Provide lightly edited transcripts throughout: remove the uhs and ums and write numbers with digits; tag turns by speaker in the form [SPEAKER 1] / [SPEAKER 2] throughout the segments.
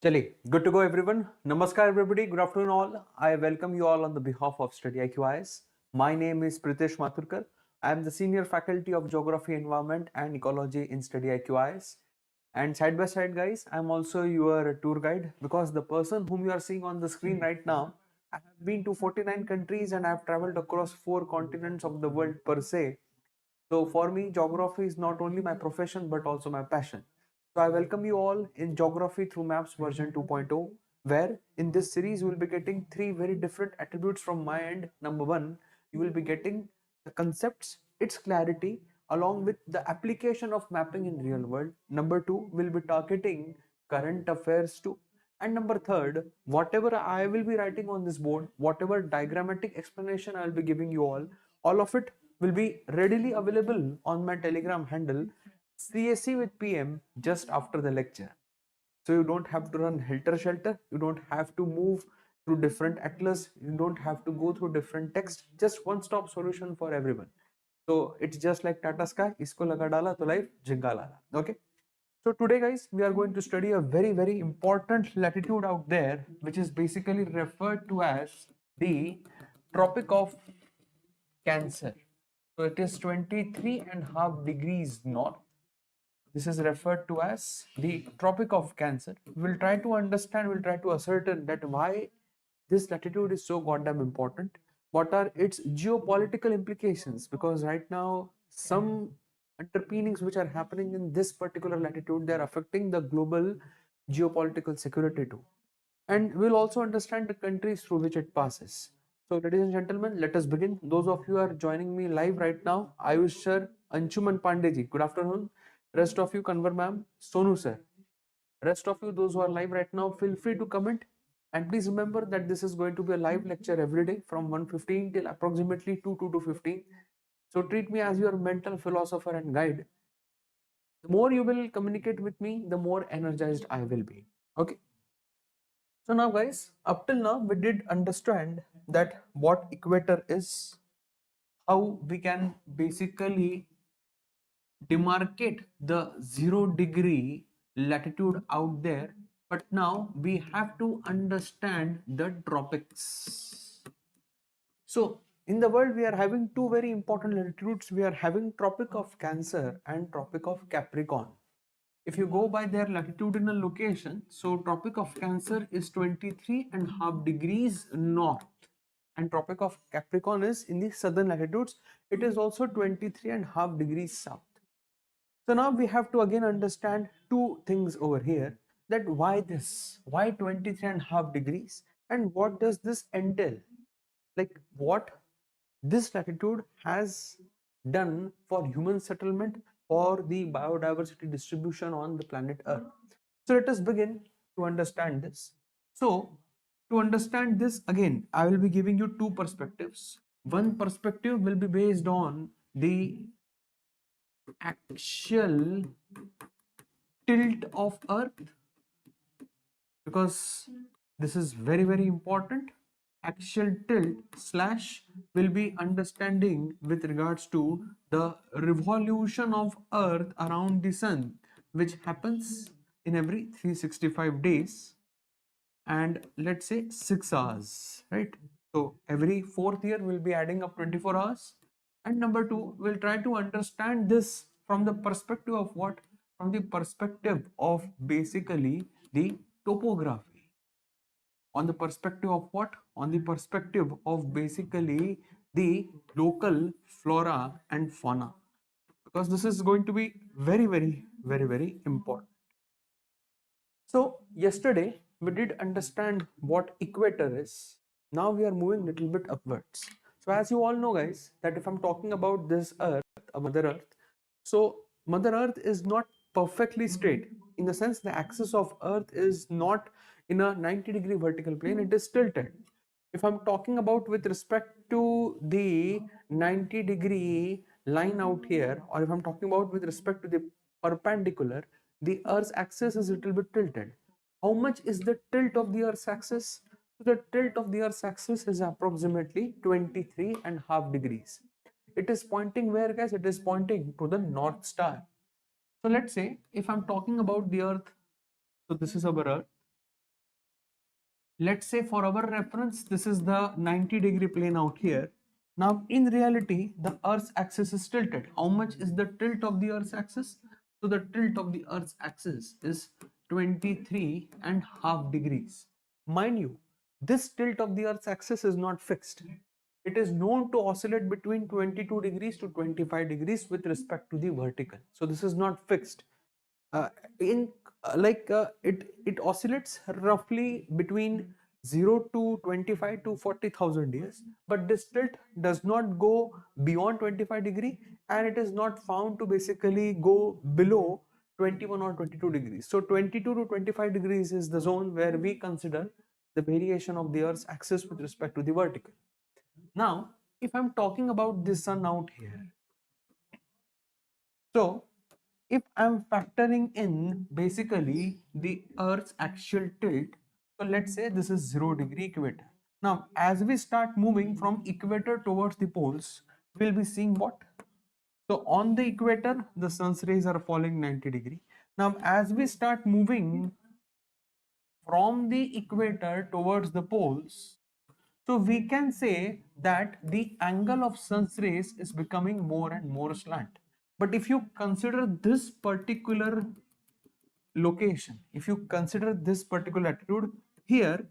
[SPEAKER 1] Chali, good to go everyone. Namaskar everybody, good afternoon all. I welcome you all on the behalf of StudyIQ IS. My name is Pritesh Maturkar. I am the Senior Faculty of Geography, Environment and Ecology in StudyIQ IS. And side by side guys, I am also your tour guide because the person whom you are seeing on the screen right now, I have been to 49 countries and I have traveled across 4 continents of the world per se. So for me, geography is not only my profession but also my passion. So I welcome you all in Geography Through Maps version 2.0, where in this series you will be getting three very different attributes from my end. Number one, you will be getting the concepts, its clarity, along with the application of mapping in real world. Number two, we'll be targeting current affairs too. And number third, whatever I will be writing on this board, whatever diagrammatic explanation I'll be giving you all of it will be readily available on my Telegram handle CSC with PM just after the lecture. So you don't have to run helter shelter, you don't have to move through different atlas, you don't have to go through different text, just one stop solution for everyone. So it's just like Tata Sky, isko laga dala to life jhinga lala. Okay. So today guys, we are going to study a very important latitude out there, which is basically referred to as the Tropic of Cancer. So it is 23.5 degrees north. This is referred to as the Tropic of Cancer. We'll try to understand, we'll try to ascertain that why this latitude is so goddamn important. What are its geopolitical implications? Because right now, some underpinnings which are happening in this particular latitude, they are affecting the global geopolitical security too. And we'll also understand the countries through which it passes. So, ladies and gentlemen, let us begin. Those of you who are joining me live right now, Ayush sir, Anshuman Pandeji, good afternoon. Rest of you, Kanwar ma'am, Sonu sir. Rest of you, those who are live right now, feel free to comment. And please remember that this is going to be a live lecture every day from 1:15 till approximately 2 to 2:15. So treat me as your mental philosopher and guide. The more you will communicate with me, the more energized I will be. Okay. So now guys, up till now we did understand that what equator is, how we can basically demarcate the 0 degree latitude out there, but now we have to understand the tropics. So in the world we are having two very important latitudes. We are having Tropic of Cancer and Tropic of Capricorn. If you go by their latitudinal location, so Tropic of Cancer is 23.5 degrees north and Tropic of Capricorn is in the southern latitudes. It is also 23.5 degrees south. So now we have to again understand two things over here, that why this, why 23.5 degrees, and what does this entail, like what this latitude has done for human settlement, for the biodiversity distribution on the planet Earth. So let us begin to understand this. So to understand this, again I will be giving you two perspectives. One perspective will be based on the actual tilt of Earth, because this is very important. Axial tilt slash will be understanding with regards to the revolution of Earth around the Sun, which happens in every 365 days and let's say 6 hours, right? So every fourth year we'll be adding up 24 hours. And number two, we'll try to understand this from the perspective of what? From the perspective of basically the topography. On the perspective of what? On the perspective of basically the local flora and fauna, because this is going to be very important. So yesterday we did understand what equator is. Now we are moving little bit upwards. So as you all know guys, that if I'm talking about this Earth, Mother Earth, so Mother Earth is not perfectly straight, in the sense the axis of Earth is not in a 90-degree vertical plane, it is tilted. If I'm talking about with respect to the 90-degree line out here, or if I'm talking about with respect to the perpendicular, the Earth's axis is a little bit tilted. How much is the tilt of the Earth's axis? So the tilt of the Earth's axis is approximately 23.5 degrees. It is pointing where guys? It is pointing to the North Star. So let's say if I'm talking about the Earth, so this is our Earth. let's say for our reference, this is the 90-degree plane out here. Now, in reality, the Earth's axis is tilted. How much is the tilt of the Earth's axis? So the tilt of the Earth's axis is 23.5 degrees. Mind you, this tilt of the Earth's axis is not fixed. It is known to oscillate between 22 degrees to 25 degrees with respect to the vertical. So this is not fixed. In it oscillates roughly between 0 to 25 to 40,000 years, but this tilt does not go beyond 25 degree, and it is not found to basically go below 21 or 22 degrees. So 22 to 25 degrees is the zone where we consider the variation of the Earth's axis with respect to the vertical. Now, if I'm talking about the sun out here, so if I'm factoring in basically the Earth's actual tilt, so let's say this is 0-degree equator. Now, as we start moving from equator towards the poles, we'll be seeing what? So on the equator, the sun's rays are falling 90 degree. Now, as we start moving from the equator towards the poles, so we can say that the angle of sun's rays is becoming more and more slant. But if you consider this particular location, if you consider this particular attitude here,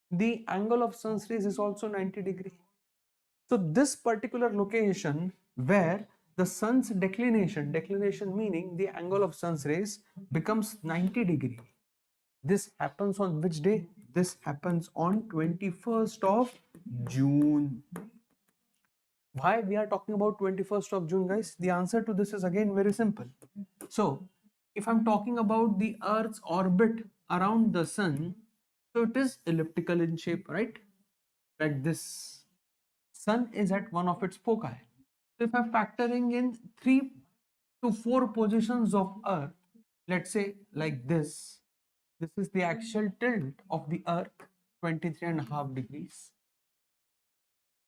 [SPEAKER 1] the angle of sun's rays is also 90 degree. So this particular location where the sun's declination meaning the angle of sun's rays becomes 90 degree. This happens on which day? This happens on 21st of June. Why we are talking about 21st of June, guys? The answer to this is again very simple. So, if I'm talking about the Earth's orbit around the Sun, so it is elliptical in shape, right? Like this. Sun is at one of its foci. So, if I'm factoring in 3 to 4 positions of Earth, let's say like this is the actual tilt of the Earth, 23.5 degrees.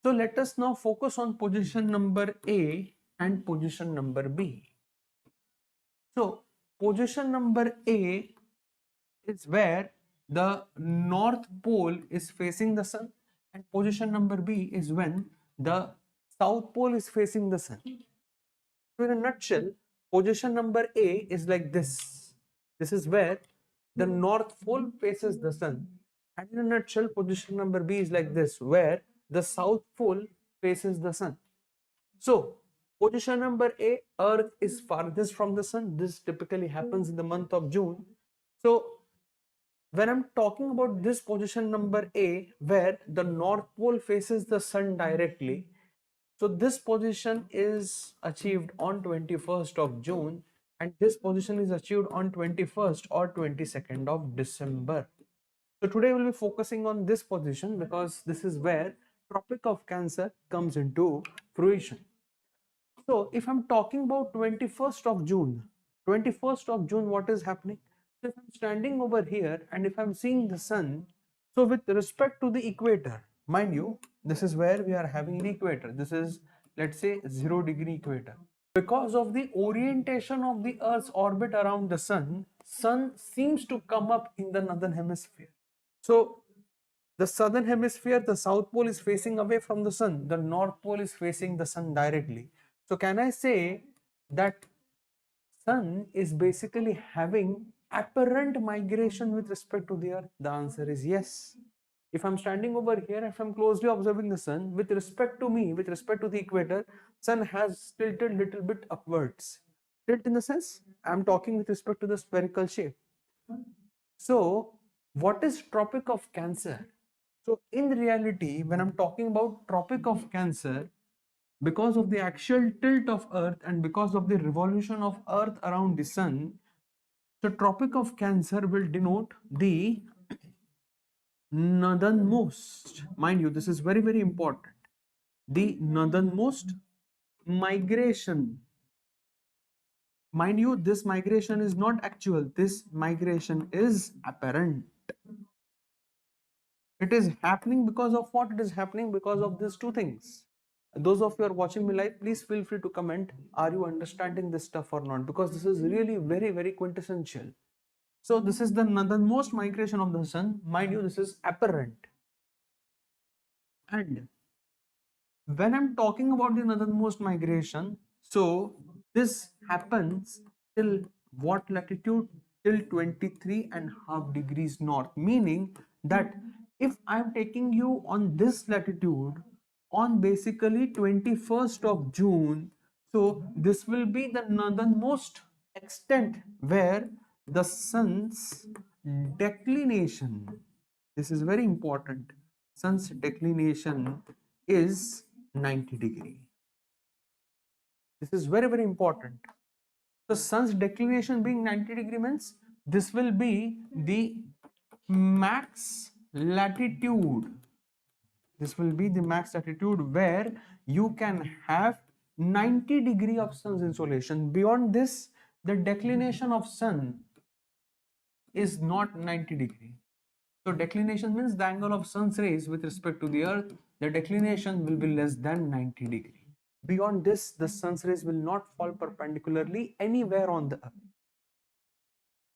[SPEAKER 1] So let us now focus on position number A and position number B. So position number A is where the North Pole is facing the Sun, and position number B is when the South Pole is facing the Sun. So in a nutshell, position number A is like this. This is where the North Pole faces the Sun. And in a nutshell, position number B is like this, where the South Pole faces the Sun. So, position number A, Earth is farthest from the Sun. This typically happens in the month of June. So, when I'm talking about this position number A, where the North Pole faces the Sun directly, so this position is achieved on 21st of June, and this position is achieved on 21st or 22nd of December. So today we'll be focusing on this position because this is where Tropic of Cancer comes into fruition. So if I'm talking about 21st of June, 21st of June, what is happening? So if I'm standing over here and if I'm seeing the sun, so with respect to the equator, mind you, this is where we are having the equator. This is, let's say, 0-degree equator. Because of the orientation of the Earth's orbit around the sun seems to come up in the northern hemisphere. So the southern hemisphere, the South Pole is facing away from the Sun, the North Pole is facing the Sun directly. So can I say that Sun is basically having apparent migration with respect to the Earth? The answer is yes. If I'm standing over here, if I'm closely observing the Sun, with respect to me, with respect to the equator, Sun has tilted little bit upwards. Tilt in the sense, I'm talking with respect to the spherical shape. So what is Tropic of Cancer? So in reality, when I'm talking about Tropic of Cancer, because of the actual tilt of Earth and because of the revolution of Earth around the Sun, so Tropic of Cancer will denote the northernmost, mind you, this is very, very important, the northernmost migration. Mind you, this migration is not actual, this migration is apparent. It is happening because of what? It is happening because of these two things. Those of you who are watching me live, please feel free to comment, are you understanding this stuff or not? Because this is really very, very quintessential. So this is the northernmost migration of the sun. Mind you, this is apparent. And when I'm talking about the northernmost migration, so this happens till what latitude? Till 23 and half degrees north, meaning that if I'm taking you on this latitude on basically 21st of June, so this will be the northernmost extent where the sun's declination, this is very important, sun's declination is 90 degree. This is very, very important. So sun's declination being 90 degree means this will be the max latitude. This will be the max latitude where you can have 90 degree of sun's insolation. Beyond this, the declination of sun is not 90 degree. So declination means the angle of sun's rays with respect to the earth, the declination will be less than 90 degree. Beyond this, the sun's rays will not fall perpendicularly anywhere on the earth.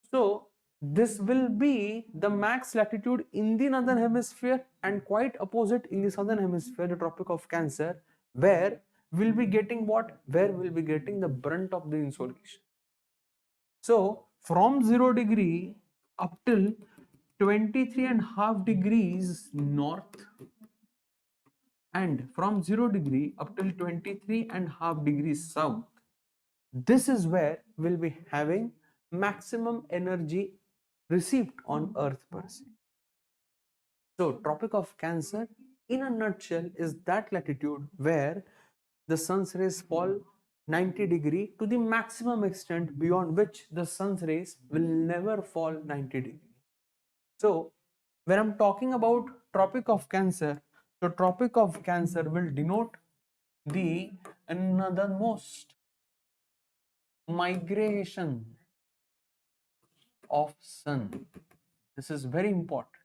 [SPEAKER 1] So this will be the max latitude in the northern hemisphere and quite opposite in the southern hemisphere, the Tropic of Cancer, where we'll be getting what? Where we'll be getting the brunt of the insolation. So from 0 degree up till 23 and half degrees north, and from 0 degree up till 23 and half degrees south, this is where we'll be having maximum energy received on earth per se. So Tropic of Cancer in a nutshell is that latitude where the sun's rays fall 90 degree to the maximum extent beyond which the sun's rays will never fall 90 degree. So when I'm talking about Tropic of Cancer, so Tropic of Cancer will denote the northernmost migration of sun. This is very important.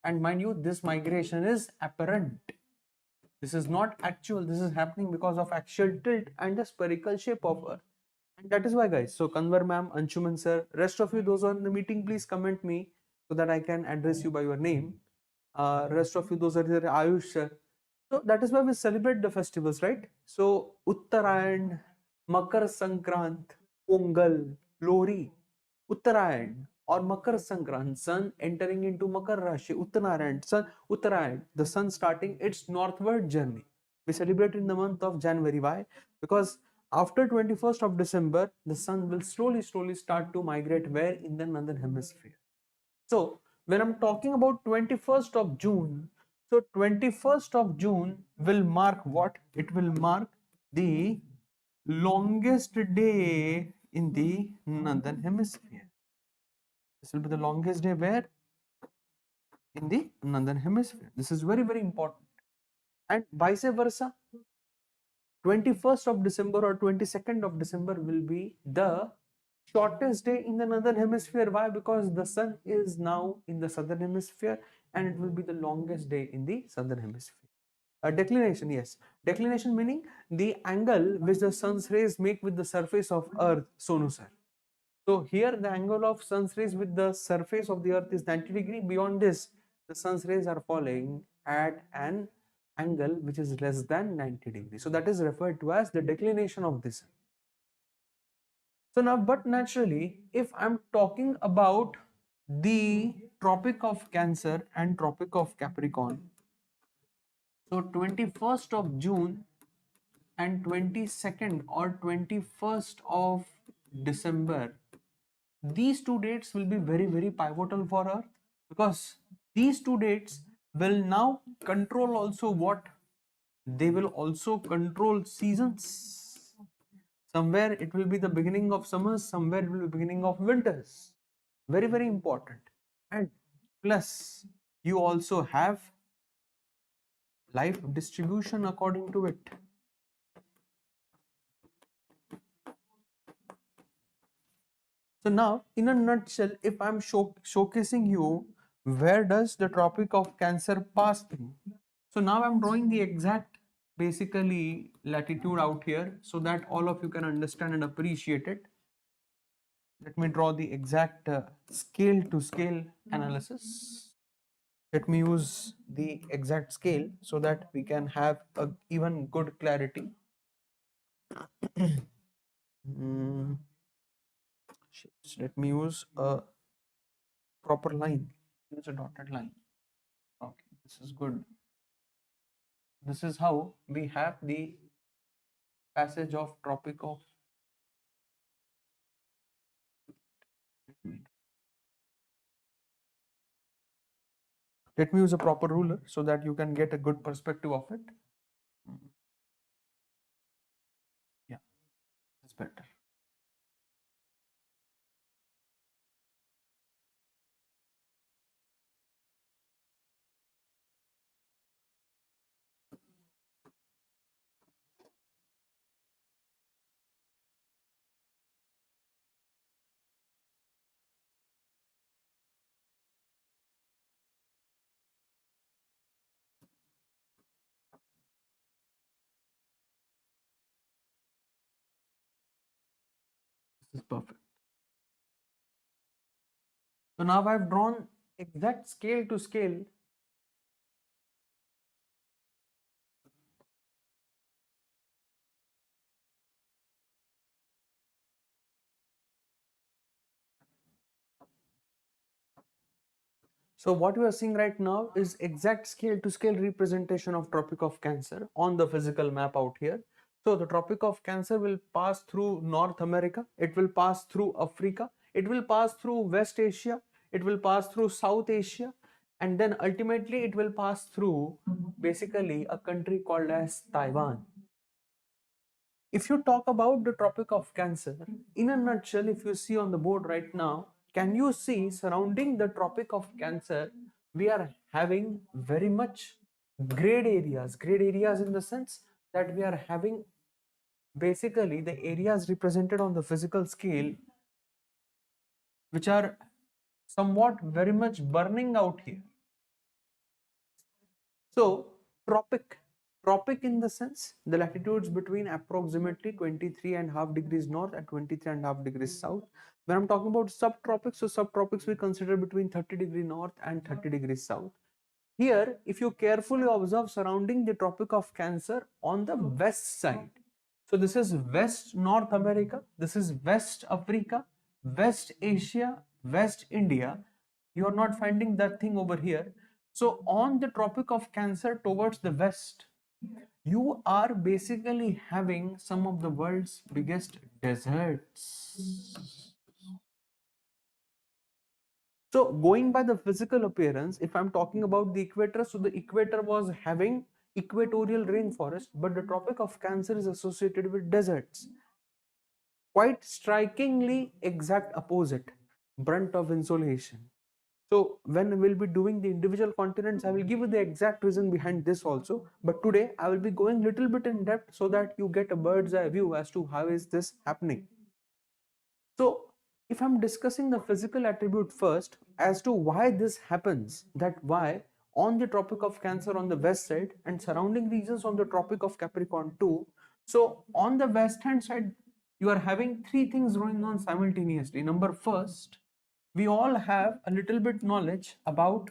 [SPEAKER 1] And mind you, this migration is apparent. This is not actual. This is happening because of axial tilt and the spherical shape of Earth. And that is why, guys. So Kanwar ma'am, Anshuman sir, rest of you, those are in the meeting, please comment me so that I can address you by your name. Rest of you, those are there, Ayush sir. So that is why we celebrate the festivals, right? So Uttarayan, Makar Sankrant, Pongal, Lori, Uttarayan or Makar Sankrant, sun entering into Makar Rashi, Uttarayan, sun, Uttarayan, the sun starting its northward journey. We celebrate in the month of January. Why? Because after 21st of December, the sun will slowly start to migrate where? In the northern hemisphere. So when I'm talking about 21st of June, so 21st of June will mark what? It will mark the longest day in the northern hemisphere. This will be the longest day where? In the northern hemisphere. This is very, very important. And vice versa, 21st of December or 22nd of December will be the shortest day in the northern hemisphere. Why? Because the sun is now in the southern hemisphere and it will be the longest day in the southern hemisphere. Declination, yes. Declination meaning the angle which the sun's rays make with the surface of earth, Sonu sir. So here the angle of sun's rays with the surface of the earth is 90 degree. Beyond this, the sun's rays are falling at an angle which is less than 90 degrees. So that is referred to as the declination of the sun. So now, but naturally, if I'm talking about the Tropic of Cancer and Tropic of Capricorn, so 21st of June and 22nd or 21st of December, these two dates will be very, very pivotal for Earth because these two dates will now control also what? They will also control seasons. Somewhere it will be the beginning of summers, somewhere it will be beginning of winters. Very, very important. And plus, you also have life distribution according to it. So now, in a nutshell, if I'm showcasing you where does the Tropic of Cancer pass through. So now I'm drawing the exact basically latitude out here so that all of you can understand and appreciate it. let me draw the exact scale to scale analysis. Let me use the exact scale so that we can have a even good clarity. Mm, let me use a proper line. Use a dotted line. Okay, this is good. This is how we have the passage of Tropic of. Let me use a proper ruler so that you can get a good perspective of it. Yeah, it's better. This is perfect. So now I've drawn exact scale to scale. So what we are seeing right now is exact scale to scale representation of Tropic of Cancer on the physical map out here. So the Tropic of Cancer will pass through North America, it will pass through Africa, it will pass through West Asia, it will pass through South Asia, and then ultimately it will pass through basically a country called as Taiwan. If you talk about the Tropic of Cancer, in a nutshell, if you see on the board right now, can you see surrounding the Tropic of Cancer, we are having very much grade areas in the sense that we are having basically the areas represented on the physical scale, which are somewhat very much burning out here. So, tropic in the sense the latitudes between approximately 23.5 degrees north and 23.5 degrees south. When I'm talking about subtropics, so subtropics we consider between 30 degree north and 30 degrees south. Here, if you carefully observe surrounding the Tropic of Cancer on the west side, so this is West North America, this is West Africa, West Asia, West India. You are not finding that thing over here. So on the Tropic of Cancer towards the west, you are basically having some of the world's biggest deserts. So going by the physical appearance, if I'm talking about the equator, so the equator was having equatorial rainforest, but the Tropic of Cancer is associated with deserts. Quite strikingly exact opposite, brunt of insolation. So when we'll be doing the individual continents, I will give you the exact reason behind this also. But today I will be going little bit in depth so that you get a bird's eye view as to how is this happening. So if I'm discussing the physical attribute first as to why this happens, that why on the Tropic of Cancer on the west side and surrounding regions on the Tropic of Capricorn too. So on the west hand side, you are having three things going on simultaneously. Number first, we all have a little bit knowledge about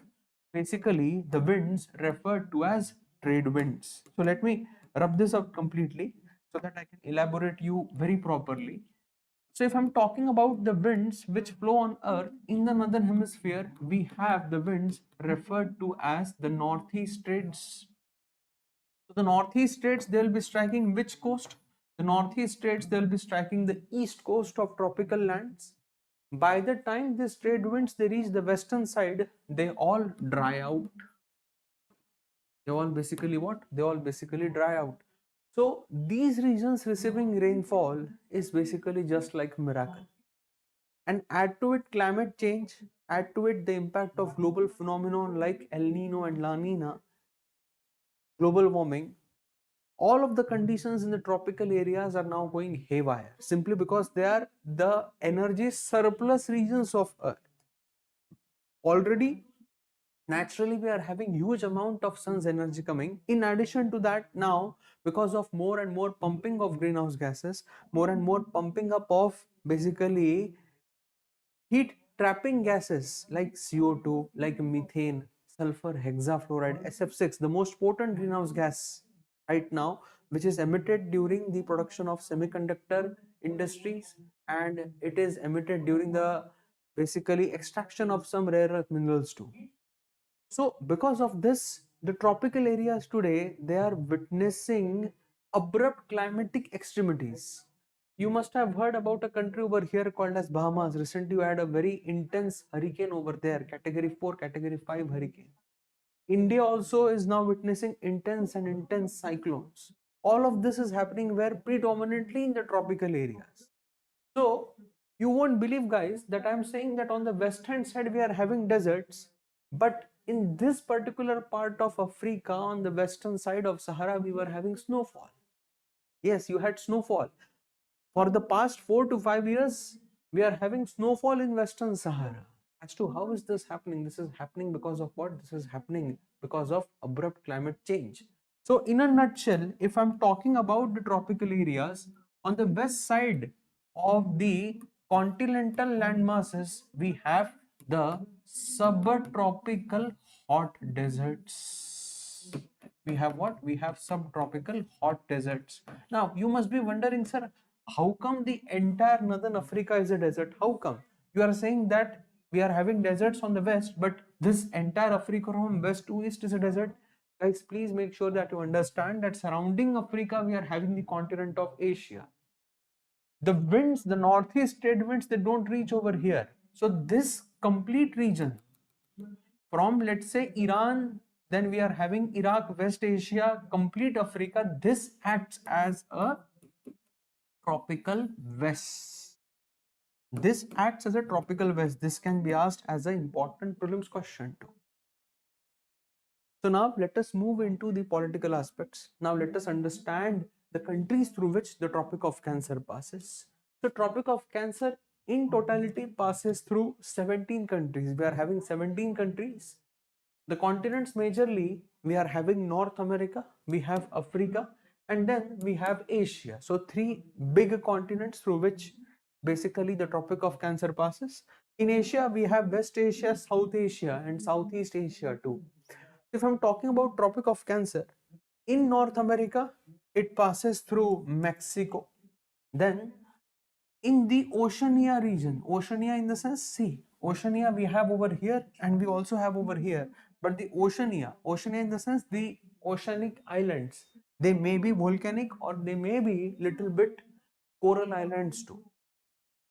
[SPEAKER 1] basically the winds referred to as trade winds. So let me rub this up completely so that I can elaborate you very properly. So if I'm talking about the winds which blow on earth in the northern hemisphere, we have the winds referred to as the northeast trades. So the northeast trades, they'll be striking which coast? The northeast trades, they'll be striking the east coast of tropical lands. By the time these trade winds they reach the western side, they all dry out. They all basically what? They all basically dry out. So these regions receiving rainfall is basically just like a miracle. And add to it climate change, add to it the impact of global phenomenon like El Nino and La Nina, global warming, all of the conditions in the tropical areas are now going haywire simply because they are the energy surplus regions of earth. Already naturally we are having huge amount of sun's energy coming. In addition to that, now because of more and more pumping of greenhouse gases, more and more pumping up of basically Heat trapping gases like CO2, like methane, sulfur hexafluoride, SF6, the most potent greenhouse gas right now, which is emitted during the production of semiconductor industries, and it is emitted during the basically extraction of some rare earth minerals too. So because of this, the tropical areas today, they are witnessing abrupt climatic extremities. You must have heard about a country over here called as Bahamas. Recently, you had a very intense hurricane over there, category 4, category 5 hurricane. India also is now witnessing intense cyclones. All of this is happening where predominantly in the tropical areas. So you won't believe, guys, that I'm saying that on the western side we are having deserts, but in this particular part of Africa, on the western side of Sahara, we were having snowfall. Yes, you had snowfall. For the past 4 to 5 years, we are having snowfall in Western Sahara. As to how is this happening? This is happening because of what? This is happening because of abrupt climate change. So, in a nutshell, if I'm talking about the tropical areas, on the west side of the continental landmasses, we have the subtropical hot deserts. We have what? We have subtropical hot deserts. Now, you must be wondering, sir, how come the entire northern Africa is a desert? How come? You are saying that we are having deserts on the west, but this entire Africa from west to east is a desert. Guys, please make sure that you understand that surrounding Africa, we are having the continent of Asia. The winds, the northeast trade winds, they don't reach over here. So this complete region from, let's say, Iran, then we are having Iraq, West Asia, complete Africa, this acts as a tropical vest. This acts as a tropical vest. This can be asked as an important prelims question too. So now let us move into the political aspects. Now let us understand the countries through which the Tropic of Cancer passes. So Tropic of Cancer in totality passes through 17 countries. We are having 17 countries. The continents majorly, we are having North America, we have Africa, and then we have Asia. So three big continents through which basically the Tropic of Cancer passes. In Asia, we have West Asia, South Asia, and Southeast Asia too. If I'm talking about Tropic of Cancer, in North America, it passes through Mexico. Then in the Oceania region, Oceania in the sense sea, Oceania we have over here and we also have over here, but the Oceania in the sense the oceanic islands, they may be volcanic or they may be little bit coral islands too.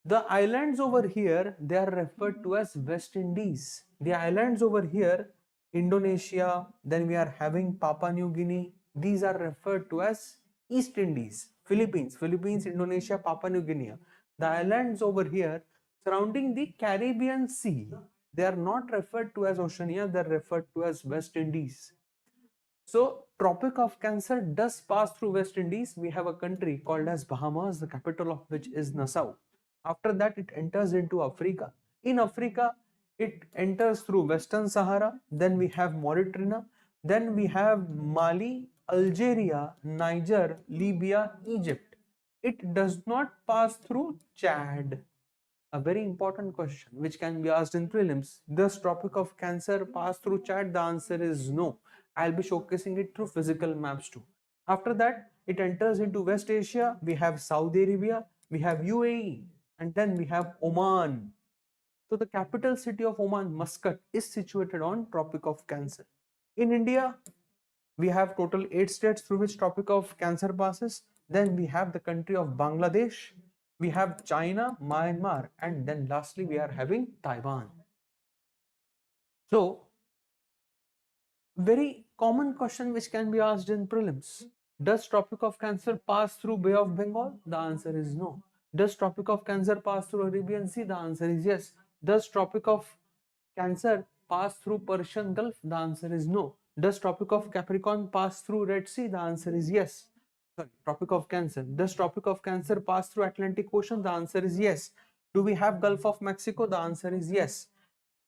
[SPEAKER 1] The islands over here, they are referred to as West Indies. The islands over here, Indonesia, then we are having Papua New Guinea, these are referred to as East Indies. Philippines, Indonesia, Papua New Guinea. The islands over here surrounding the Caribbean Sea, they are not referred to as Oceania, they are referred to as West Indies. So Tropic of Cancer does pass through West Indies. We have a country called as Bahamas, the capital of which is Nassau. After that, it enters into Africa. In Africa, it enters through Western Sahara. Then we have Mauritania. Then we have Mali, Algeria, Niger, Libya, Egypt. It does not pass through Chad. A very important question which can be asked in prelims. Does Tropic of Cancer pass through Chad? The answer is no. I'll be showcasing it through physical maps too. After that, it enters into West Asia. We have Saudi Arabia, we have UAE, and then we have Oman. So the capital city of Oman, Muscat, is situated on Tropic of Cancer. In India, we have total 8 states through which Tropic of Cancer passes. Then we have the country of Bangladesh, we have China, Myanmar, and then lastly we are having Taiwan. So very common question which can be asked in prelims. Does Tropic of Cancer pass through Bay of Bengal? The answer is no. Does Tropic of Cancer pass through Arabian Sea? The answer is yes. Does Tropic of Cancer pass through Persian Gulf? The answer is no. Does Tropic of Capricorn pass through Red Sea? The answer is yes. Sorry, Tropic of Cancer. Does Tropic of Cancer pass through Atlantic Ocean? The answer is yes. Do we have Gulf of Mexico? The answer is yes.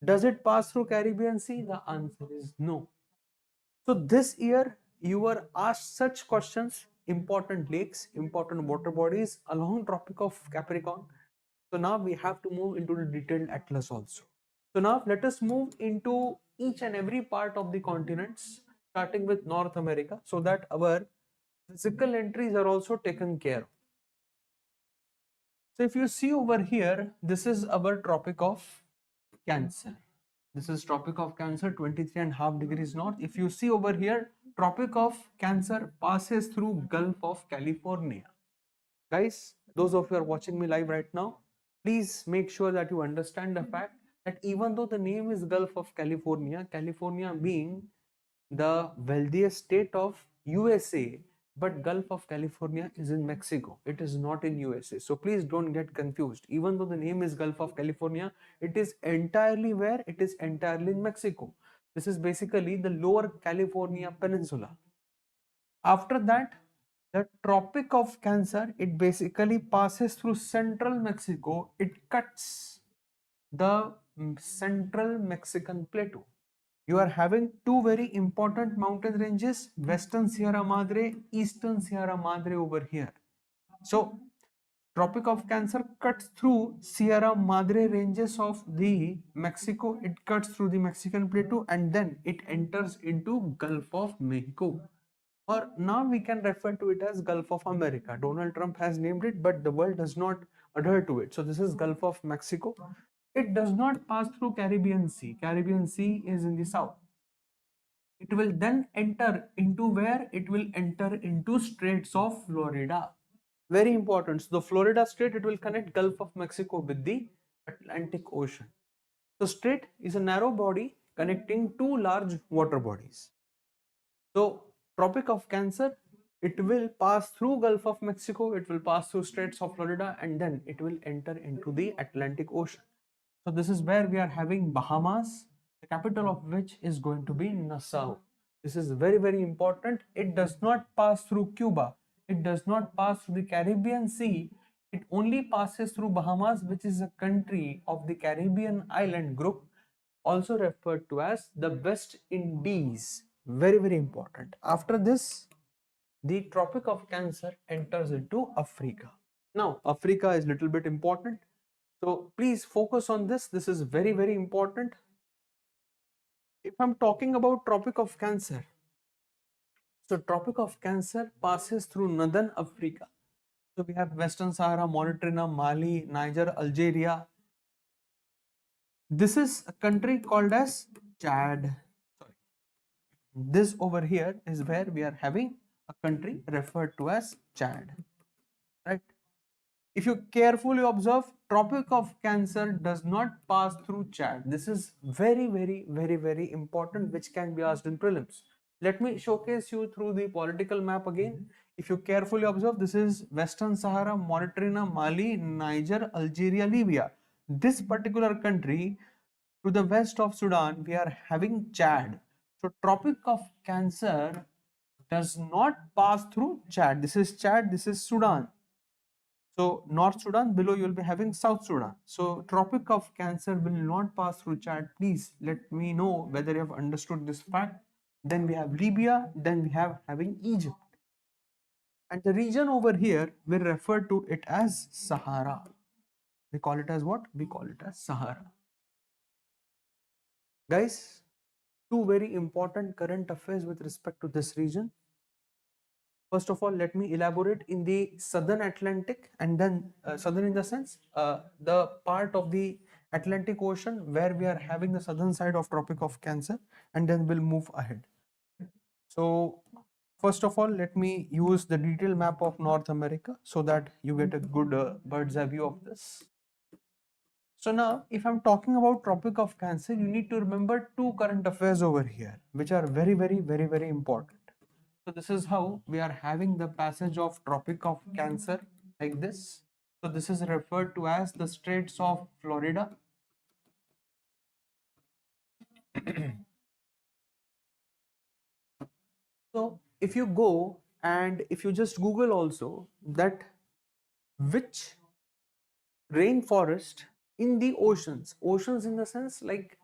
[SPEAKER 1] Does it pass through Caribbean Sea? The answer is no. So this year you were asked such questions, important lakes, important water bodies along Tropic of Capricorn. So now we have to move into the detailed atlas also. So now let us move into each and every part of the continents, starting with North America, so that our physical entries are also taken care of. So if you see over here, this is our Tropic of Cancer. This is Tropic of Cancer, 23.5 degrees north. If you see over here, Tropic of Cancer passes through Gulf of California. Guys, those of you are watching me live right now, please make sure that you understand the fact that even though the name is Gulf of California, California being the wealthiest state of USA, but Gulf of California is in Mexico. It is not in USA. So please don't get confused. Even though the name is Gulf of California, it is entirely where? It is entirely in Mexico. This is basically the lower California peninsula. After that, the Tropic of Cancer, it basically passes through central Mexico. It cuts the central Mexican plateau. You are having two very important mountain ranges, Western Sierra Madre, Eastern Sierra Madre over here. So Tropic of Cancer cuts through Sierra Madre ranges of the Mexico. It cuts through the Mexican plateau and then it enters into Gulf of Mexico. Or now we can refer to it as Gulf of America. Donald Trump has named it, but the world does not adhere to it. So this is Gulf of Mexico. It does not pass through Caribbean Sea. Caribbean Sea is in the south. It will then enter into where? It will enter into Straits of Florida. Very important. So the Florida Strait, it will connect Gulf of Mexico with the Atlantic Ocean. So strait is a narrow body connecting two large water bodies. So Tropic of Cancer, it will pass through Gulf of Mexico, it will pass through Straits of Florida, and then it will enter into the Atlantic Ocean. So this is where we are having Bahamas, the capital of which is going to be Nassau. This is very, very important. It does not pass through Cuba. It does not pass through the Caribbean Sea. It only passes through Bahamas, which is a country of the Caribbean island group, also referred to as the West Indies. Very, very important. After this, the Tropic of Cancer enters into Africa. Now, Africa is a little bit important. So please focus on this. This is very, very important. If I'm talking about Tropic of Cancer, so Tropic of Cancer passes through Northern Africa. So we have Western Sahara, Mauritania, Mali, Niger, Algeria. This is a country called as Chad. Sorry. This over here is where we are having a country referred to as Chad. Right? If you carefully observe, Tropic of Cancer does not pass through Chad. This is very, very, very, very important, which can be asked in prelims. Let me showcase you through the political map again. If you carefully observe, this is Western Sahara, Mauritania, Mali, Niger, Algeria, Libya. This particular country, to the west of Sudan, we are having Chad. So Tropic of Cancer does not pass through Chad. This is Chad, this is Sudan. So North Sudan, below you will be having South Sudan. So Tropic of Cancer will not pass through Chad. Please let me know whether you have understood this fact. Then we have Libya, then we have having Egypt. And the region over here, we refer to it as Sahara. We call it as what? We call it as Sahara. Guys, two very important current affairs with respect to this region. First of all, let me elaborate in the southern Atlantic, and then southern in the sense the part of the Atlantic Ocean where we are having the southern side of Tropic of Cancer, and then we'll move ahead. So first of all, let me use the detailed map of North America so that you get a good bird's eye view of this. So now, if I'm talking about Tropic of Cancer, you need to remember two current affairs over here, which are very, very, very, very important. So this is how we are having the passage of Tropic of Cancer like this. So this is referred to as the Straits of Florida. So if you go and if you just Google also that which rainforest in the oceans in the sense like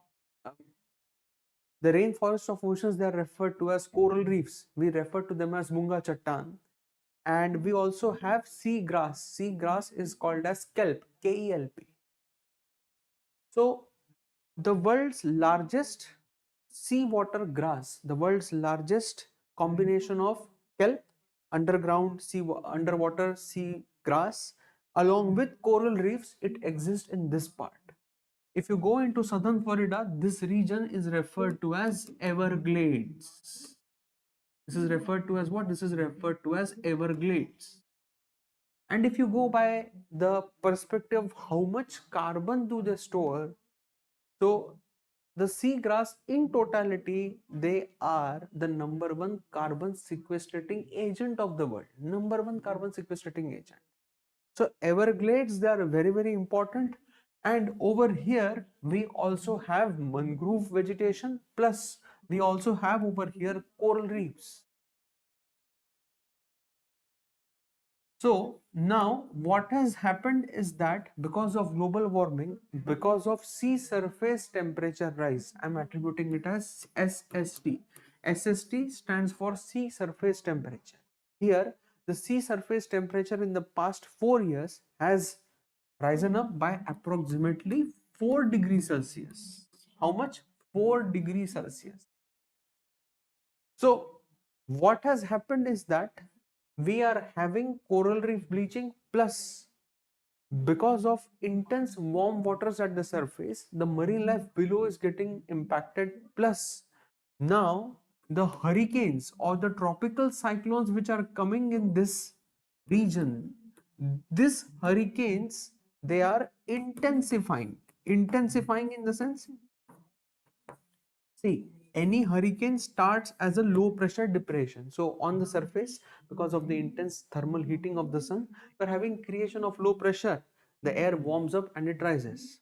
[SPEAKER 1] the rainforest of oceans, they are referred to as coral reefs. We refer to them as Munga Chattan. and we also have seagrass. Seagrass is called as kelp, Kelp. So the world's largest seawater grass, the world's largest combination of kelp, underwater sea grass, along with coral reefs, it exists in this part. If you go into southern Florida, this region is referred to as Everglades. This is referred to as what? This is referred to as Everglades. And if you go by the perspective of how much carbon do they store, so the seagrass in totality, they are the number one carbon sequestrating agent of the world. Number one carbon sequestrating agent. So Everglades, they are very, very important. And over here, we also have mangrove vegetation, plus we also have over here coral reefs. So now what has happened is that because of global warming, because of sea surface temperature rise, I'm attributing it as SST. SST stands for sea surface temperature. Here, the sea surface temperature in the past 4 years has risen up by approximately 4 degrees Celsius. How much? 4 degrees Celsius. So what has happened is that we are having coral reef bleaching, plus because of intense warm waters at the surface, the marine life below is getting impacted, plus now the hurricanes or the tropical cyclones which are coming in this region, these hurricanes, they are intensifying in the sense, see, any hurricane starts as a low pressure depression. So on the surface, because of the intense thermal heating of the sun, you are having creation of low pressure. The air warms up and it rises.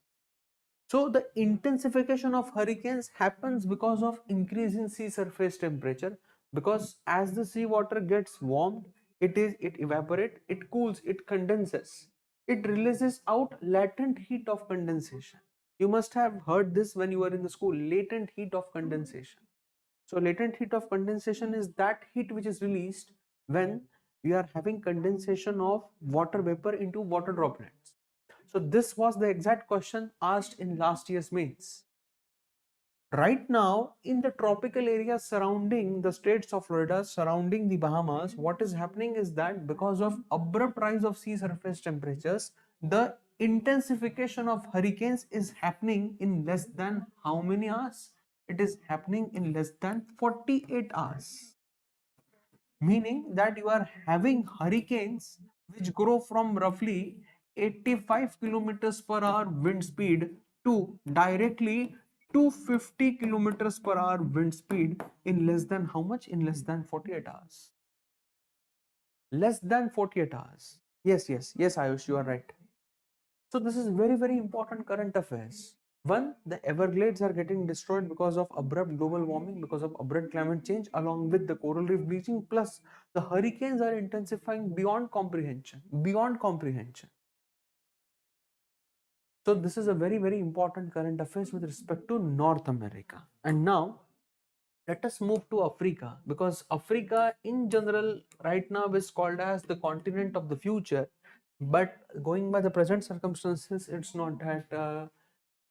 [SPEAKER 1] So the intensification of hurricanes happens because of increase in sea surface temperature, because as the seawater gets warmed, it evaporates, it cools, it condenses. It releases out latent heat of condensation. You must have heard this when you were in the school, latent heat of condensation. So latent heat of condensation is that heat which is released when we are having condensation of water vapor into water droplets. So this was the exact question asked in last year's mains. Right now, in the tropical areas surrounding the states of Florida, surrounding the Bahamas, what is happening is that because of abrupt rise of sea surface temperatures, the intensification of hurricanes is happening in less than how many hours? It is happening in less than 48 hours. Meaning that you are having hurricanes which grow from roughly 85 kilometers per hour wind speed to directly 250 kilometers per hour wind speed in less than how much? In less than 48 hours. Less than 48 hours. Yes, Ayush, you are right. So this is very, very important current affairs. One, the Everglades are getting destroyed because of abrupt global warming, because of abrupt climate change, along with the coral reef bleaching, plus the hurricanes are intensifying beyond comprehension. Beyond comprehension. So this is a very, very important current affairs with respect to North America. And now let us move to Africa, because Africa in general right now is called as the continent of the future, but going by the present circumstances, it's not that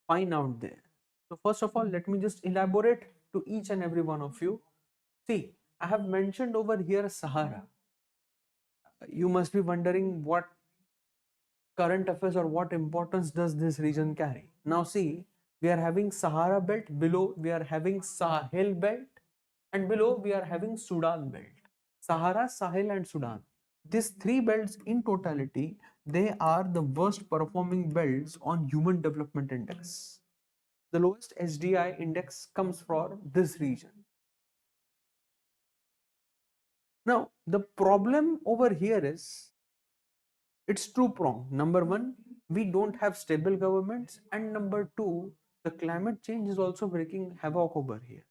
[SPEAKER 1] fine out there. So first of all, let me just elaborate to each and every one of you. See, I have mentioned over here Sahara. You must be wondering what current affairs or what importance does this region carry. Now see, we are having Sahara belt, below we are having Sahel belt, and below we are having Sudan belt. Sahara, Sahel and Sudan. These three belts in totality, they are the worst performing belts on Human Development Index. The lowest HDI index comes from this region. Now, the problem over here is it's two pronged. Number one, we don't have stable governments, and number two, the climate change is also wreaking havoc over here.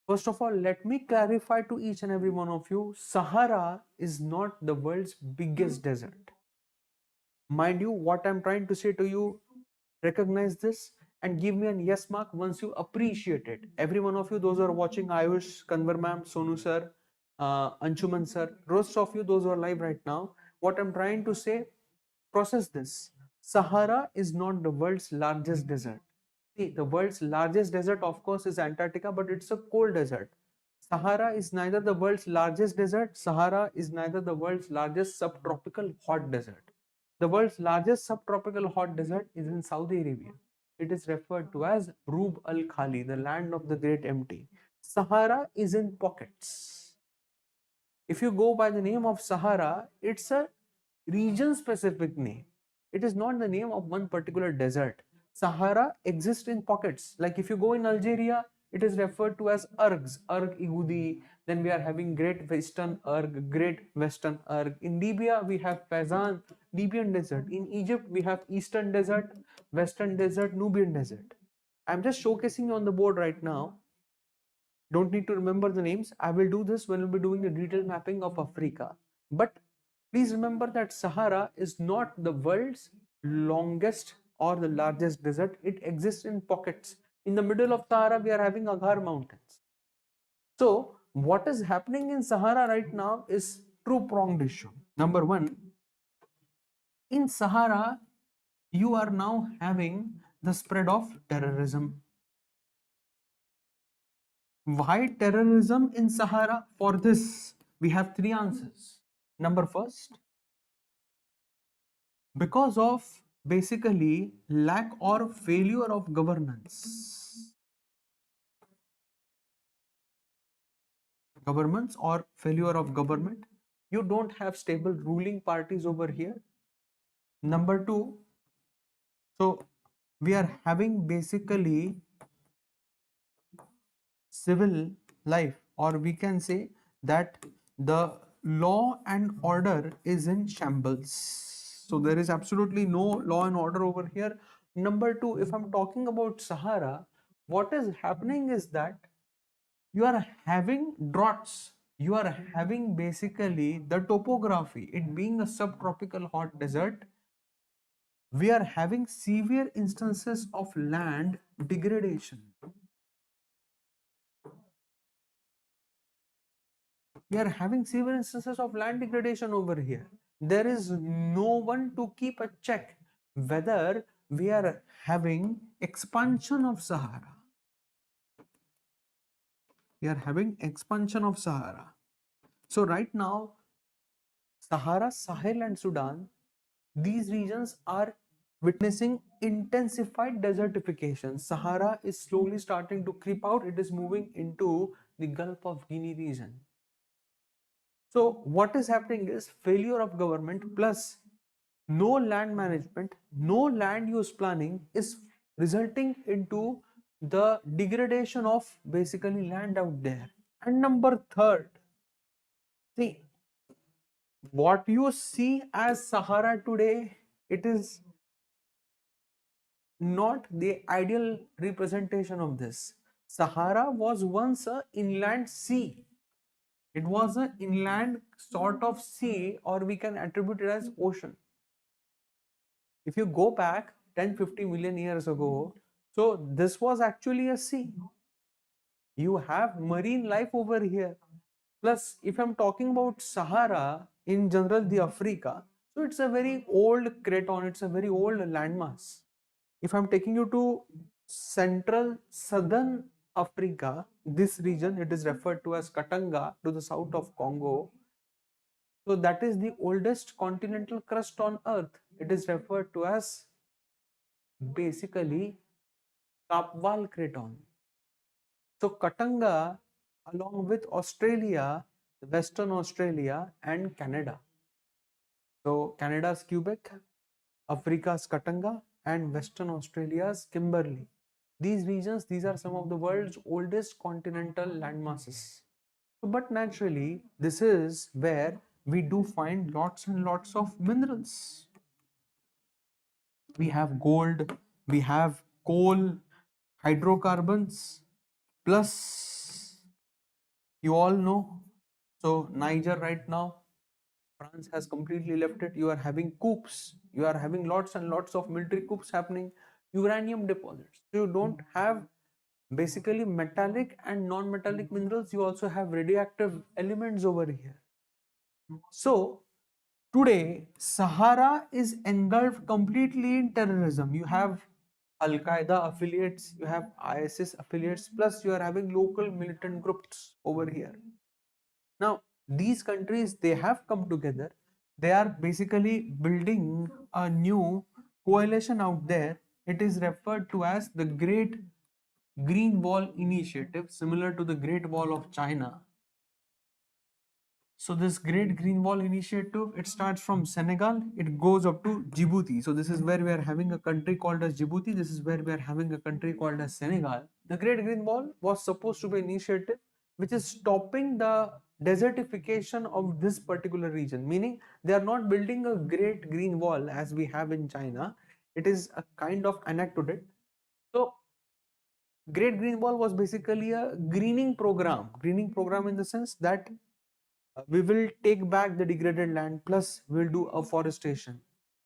[SPEAKER 1] First of all, let me clarify to each and every one of you, Sahara is not the world's biggest desert. Mind you, what I'm trying to say to you, recognize this and give me an yes mark once you appreciate it. Every one of you, those who are watching, Ayush, Kanwar ma'am, Sonu sir, Anshuman sir, rest of you, those who are live right now. What I'm trying to say, process this. Sahara is not the world's largest desert. See, the world's largest desert, of course, is Antarctica, but it's a cold desert. Sahara is neither the world's largest desert, Sahara is neither the world's largest subtropical hot desert. The world's largest subtropical hot desert is in Saudi Arabia. It is referred to as Rub al Khali, the land of the great empty. Sahara is in pockets. If you go by the name of Sahara, it's a region specific name. It is not the name of one particular desert. Sahara exists in pockets. Like if you go in Algeria, it is referred to as Args, Arg Igudi. Then we are having Great Western Arg, Great Western Arg. In Libya, we have Fezzan, Libyan Desert. In Egypt, we have Eastern Desert, Western Desert, Nubian Desert. I'm just showcasing on the board right now. Don't need to remember the names. I will do this when we'll be doing the detailed mapping of Africa. But please remember that Sahara is not the world's longest or the largest desert. It exists in pockets. In the middle of Sahara, we are having Aghar Mountains. So what is happening in Sahara right now is two-pronged issue. Number one, in Sahara, you are now having the spread of terrorism. Why terrorism in Sahara? For this, we have three answers. Number first, because of basically lack or failure of governance. Governments or failure of government. You don't have stable ruling parties over here. Number two, so we are having basically civil life, or we can say that the law and order is in shambles. So there is absolutely no law and order over here. Number two, if I'm talking about Sahara, what is happening is that you are having droughts. You are having basically the topography, it being a subtropical hot desert. We are having severe instances of land degradation. We are having severe instances of land degradation over here. There is no one to keep a check whether we are having expansion of Sahara. We are having expansion of Sahara. So right now, Sahara, Sahel and Sudan, these regions are witnessing intensified desertification. Sahara is slowly starting to creep out. It is moving into the Gulf of Guinea region. So what is happening is failure of government plus no land management, no land use planning is resulting into the degradation of basically land out there. And number third, see, what you see as Sahara today, it is not the ideal representation of this. Sahara was once an inland sea. It was an inland sort of sea, or we can attribute it as ocean. If you go back 10-50 million years ago, so this was actually a sea. You have marine life over here. Plus, if I'm talking about Sahara, in general, the Africa, so it's a very old craton, it's a very old landmass. If I'm taking you to central southern Africa, this region, it is referred to as Katanga, to the south of Congo. So that is the oldest continental crust on earth. It is referred to as basically Kapwal Craton. So Katanga, along with Australia, Western Australia and Canada. So Canada's Quebec, Africa's Katanga and Western Australia's Kimberley. These regions, these are some of the world's oldest continental landmasses. But naturally, this is where we do find lots and lots of minerals. We have gold, we have coal, hydrocarbons, plus you all know, so Niger right now, France has completely left it. You are having coups, you are having lots and lots of military coups happening, uranium deposits. So you don't have basically metallic and non-metallic minerals. You also have radioactive elements over here. So today, Sahara is engulfed completely in terrorism. You have Al Qaeda affiliates, you have ISIS affiliates, plus you are having local militant groups over here. Now, these countries, they have come together. They are basically building a new coalition out there. It is referred to as the Great Green Wall Initiative, similar to the Great Wall of China. So this Great Green Wall Initiative, it starts from Senegal, it goes up to Djibouti. So this is where we are having a country called as Djibouti. This is where we are having a country called as Senegal. The Great Green Wall was supposed to be an initiative which is stopping the desertification of this particular region, meaning they are not building a Great Green Wall as we have in China. It is a kind of anecdote. So Great Green Wall was basically a greening program in the sense that we will take back the degraded land, plus we'll do afforestation,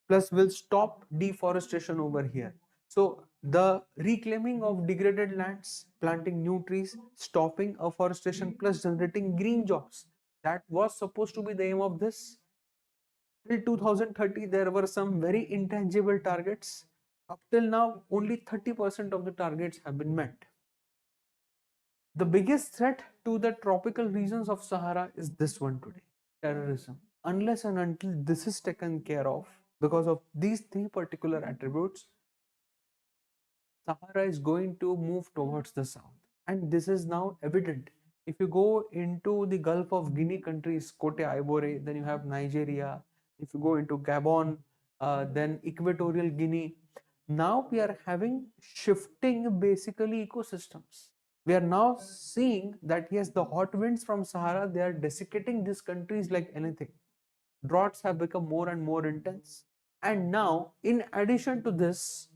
[SPEAKER 1] plus we'll stop deforestation over here. So the reclaiming of degraded lands, planting new trees, stopping afforestation, plus generating green jobs, that was supposed to be the aim of this. Till 2030 there were some very intangible targets. Up till now only 30% of the targets have been met. The biggest threat to the tropical regions of Sahara is this one today: terrorism. Unless and until this is taken care of, because of these three particular attributes, Sahara is going to move towards the south. And this is now evident. If you go into the Gulf of Guinea countries, Cote d'Ivoire, then you have Nigeria. If you go into Gabon, then Equatorial Guinea. Now we are having shifting basically ecosystems. We are now seeing that yes, the hot winds from Sahara, they are desiccating these countries like anything. Droughts have become more and more intense. And now, in addition to this,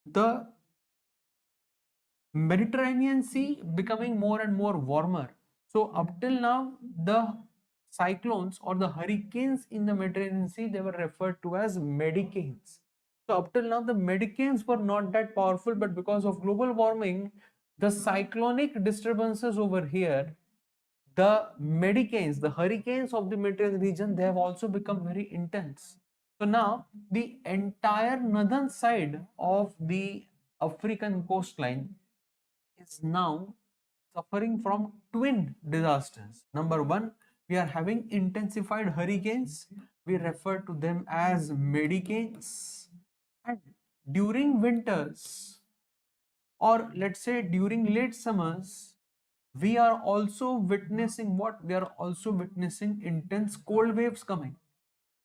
[SPEAKER 1] the Mediterranean Sea becoming more and more warmer. So up till now, the cyclones or the hurricanes in the Mediterranean Sea, they were referred to as medicanes. So up till now, the medicanes were not that powerful, but because of global warming, the cyclonic disturbances over here, the medicanes, the hurricanes of the Mediterranean region, they have also become very intense. So now the entire northern side of the African coastline is now suffering from twin disasters. Number one, we are having intensified hurricanes. We refer to them as medicanes. And during winters, or let's say during late summers, we are also witnessing what? We are also witnessing intense cold waves coming.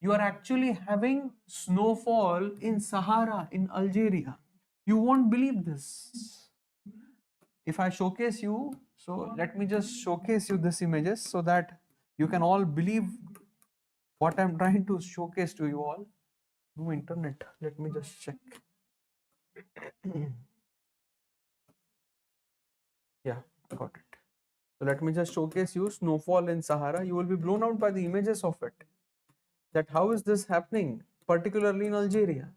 [SPEAKER 1] You are actually having snowfall in Sahara, in Algeria. You won't believe this. If I showcase you, so let me just showcase you these images so that you can all believe what I'm trying to showcase to you all. No internet. Let me just check. Yeah, got it. So let me just showcase you snowfall in Sahara. You will be blown out by the images of it. That how is this happening, particularly in Algeria?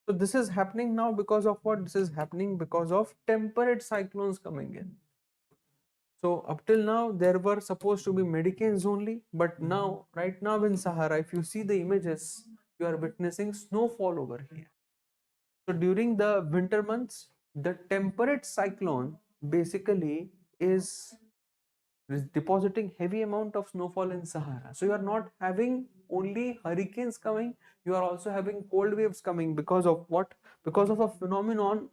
[SPEAKER 1] So this is happening now because of what? This is happening because of temperate cyclones coming in. So up till now there were supposed to be medicanes only, but now right now in Sahara, if you see the images, you are witnessing snowfall over here. So during the winter months, the temperate cyclone basically is depositing heavy amount of snowfall in Sahara. So you are not having only hurricanes coming, you are also having cold waves coming because of what? Because of a phenomenon.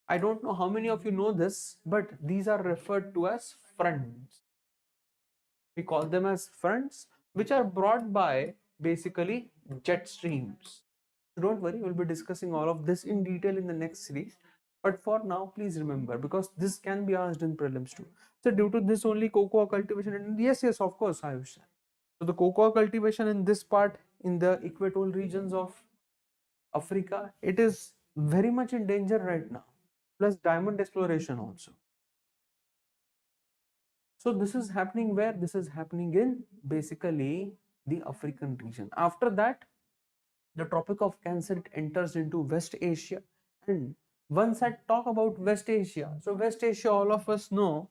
[SPEAKER 1] I don't know how many of you know this, but these are referred to as fronts. We call them as fronts, which are brought by basically jet streams. So don't worry, we'll be discussing all of this in detail in the next series. But for now, please remember, because this can be asked in prelims too. So due to this only cocoa cultivation, and yes, of course, Ayush. So the cocoa cultivation in this part, in the equatorial regions of Africa, it is very much in danger right now. Plus diamond exploration also. So this is happening where? This is happening in basically the African region. After that, the Tropic of Cancer, it enters into West Asia, and Once I talk about West Asia, so West Asia, all of us know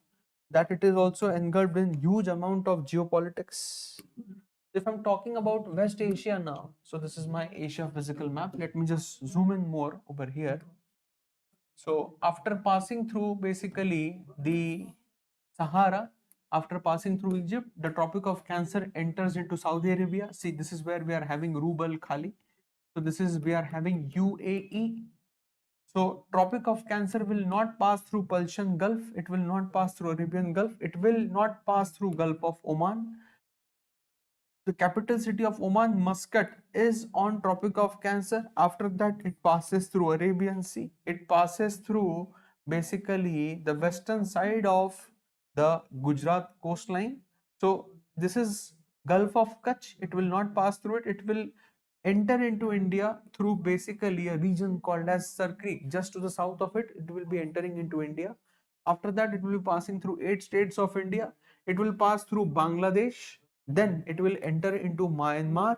[SPEAKER 1] that it is also engulfed in huge amount of geopolitics. If I'm talking about West Asia now, so this is my Asia physical map. Let me just zoom in more over here. So after passing through basically the Sahara, after passing through Egypt, the Tropic of Cancer enters into Saudi Arabia. See, this is where we are having Rub al Khali. So this is we are having UAE. So Tropic of Cancer will not pass through Persian Gulf. It will not pass through Arabian Gulf. It will not pass through Gulf of Oman. The capital city of Oman, Muscat, is on Tropic of Cancer. After that, it passes through Arabian Sea. It passes through basically the western side of the Gujarat coastline. So this is Gulf of Kutch. It will not pass through it. It will enter into India through basically a region called as Sar Creek. Just to the south of it, it will be entering into India. After that, it will be passing through 8 states of India. It will pass through Bangladesh. Then it will enter into Myanmar.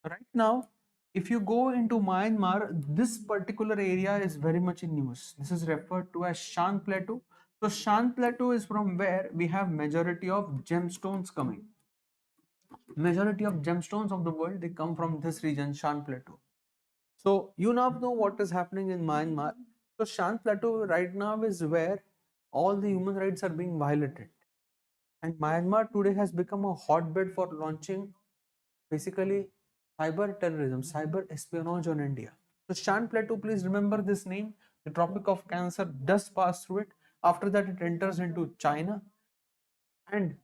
[SPEAKER 1] Right now, if you go into Myanmar, this particular area is very much in news. This is referred to as Shan Plateau. So Shan Plateau is from where we have majority of gemstones coming. Majority of gemstones of the world, they come from this region, Shan Plateau. So you now know what is happening in Myanmar. So Shan Plateau right now is where all the human rights are being violated. And Myanmar today has become a hotbed for launching basically cyber terrorism, cyber espionage on India. So Shan Plateau, please remember this name. The Tropic of Cancer does pass through it. After that, it enters into China. And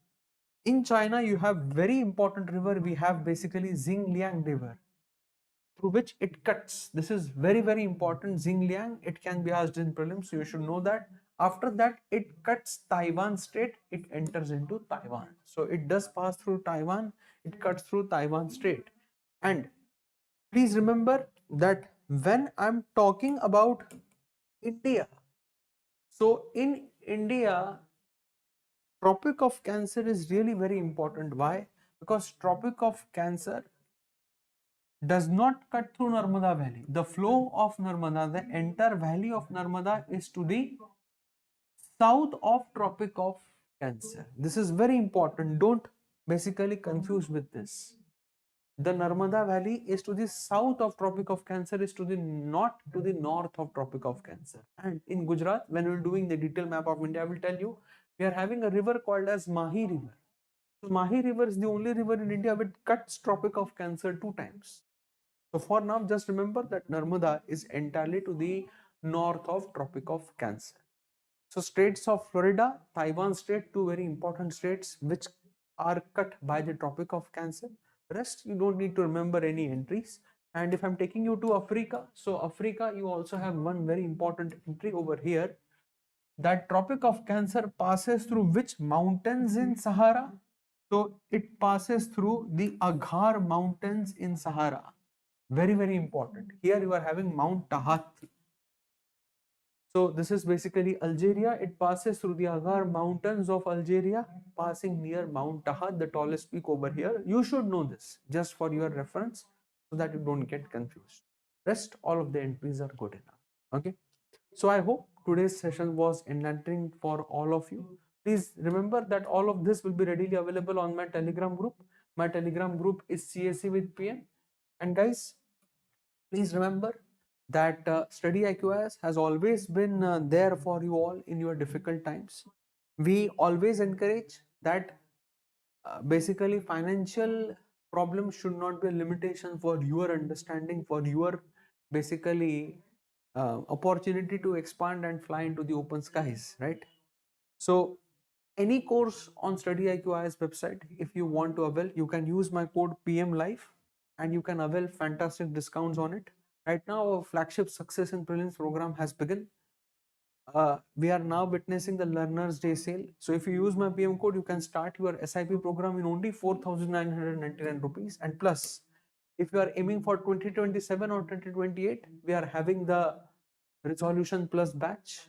[SPEAKER 1] in China, you have very important river. We have basically Xinjiang River, through which it cuts. This is very, very important. Xinjiang, it can be asked in prelims, so you should know that. After that, it cuts Taiwan state, it enters into Taiwan. So it does pass through Taiwan, it cuts through Taiwan state. And please remember that when I'm talking about India, so in India, Tropic of Cancer is really very important. Why? Because Tropic of Cancer does not cut through Narmada Valley. The flow of Narmada, the entire valley of Narmada is to the south of Tropic of Cancer. This is very important. Don't basically confuse with this. The Narmada Valley is to the south of Tropic of Cancer, is to the not to the north of Tropic of Cancer. And in Gujarat, when we're doing the detailed map of India, I will tell you, we are having a river called as Mahi River. So Mahi River is the only river in India which cuts Tropic of Cancer 2 times. So for now, just remember that Narmada is entirely to the north of Tropic of Cancer. So states of Florida, Taiwan state, two very important states which are cut by the Tropic of Cancer. Rest, you don't need to remember any entries. And if I'm taking you to Africa, so Africa, you also have one very important entry over here. That Tropic of Cancer passes through which mountains in Sahara? So it passes through the Aghar mountains in Sahara. Very, very important. Here you are having Mount Tahat. So this is basically Algeria. It passes through the Aghar mountains of Algeria, passing near Mount Tahat, the tallest peak over here. You should know this just for your reference so that you don't get confused. Rest, all of the entries are good enough. Okay. So I hope today's session was enlightening for all of you. Please remember that all of this will be readily available on my Telegram group. My Telegram group is CSC with PM. And guys, please remember that StudyIQ has always been there for you all in your difficult times. We always encourage that basically financial problems should not be a limitation for your understanding, for your basically opportunity to expand and fly into the open skies, right? So any course on StudyIQ website, if you want to avail, you can use my code PM Life and you can avail fantastic discounts on it. Right now, our flagship Success in Prelims program has begun. We are now witnessing the Learners Day sale. So if you use my PM code, you can start your SIP program in only 4,999 rupees. And plus, if you are aiming for 2027 or 2028, we are having the Resolution Plus batch.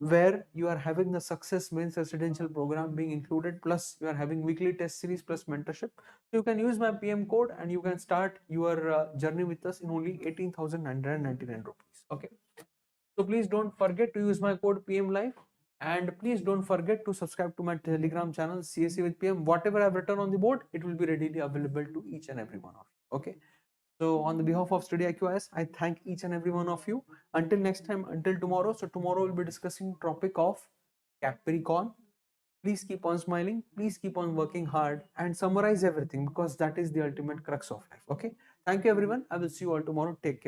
[SPEAKER 1] where you are having the success means residential program being included, plus you are having weekly test series plus mentorship. So you can use my PM code and you can start your journey with us in only 18,999 rupees. Okay. So please don't forget to use my code PM Life, and please don't forget to subscribe to my Telegram channel CSA with PM. Whatever I've written on the board, it will be readily available to each and every one of you. Okay. So on the behalf of StudyIQ, I thank each and every one of you. Until next time, until tomorrow. So tomorrow we'll be discussing topic of Capricorn. Please keep on smiling. Please keep on working hard and summarize everything, because that is the ultimate crux of life. Okay. Thank you everyone. I will see you all tomorrow. Take care.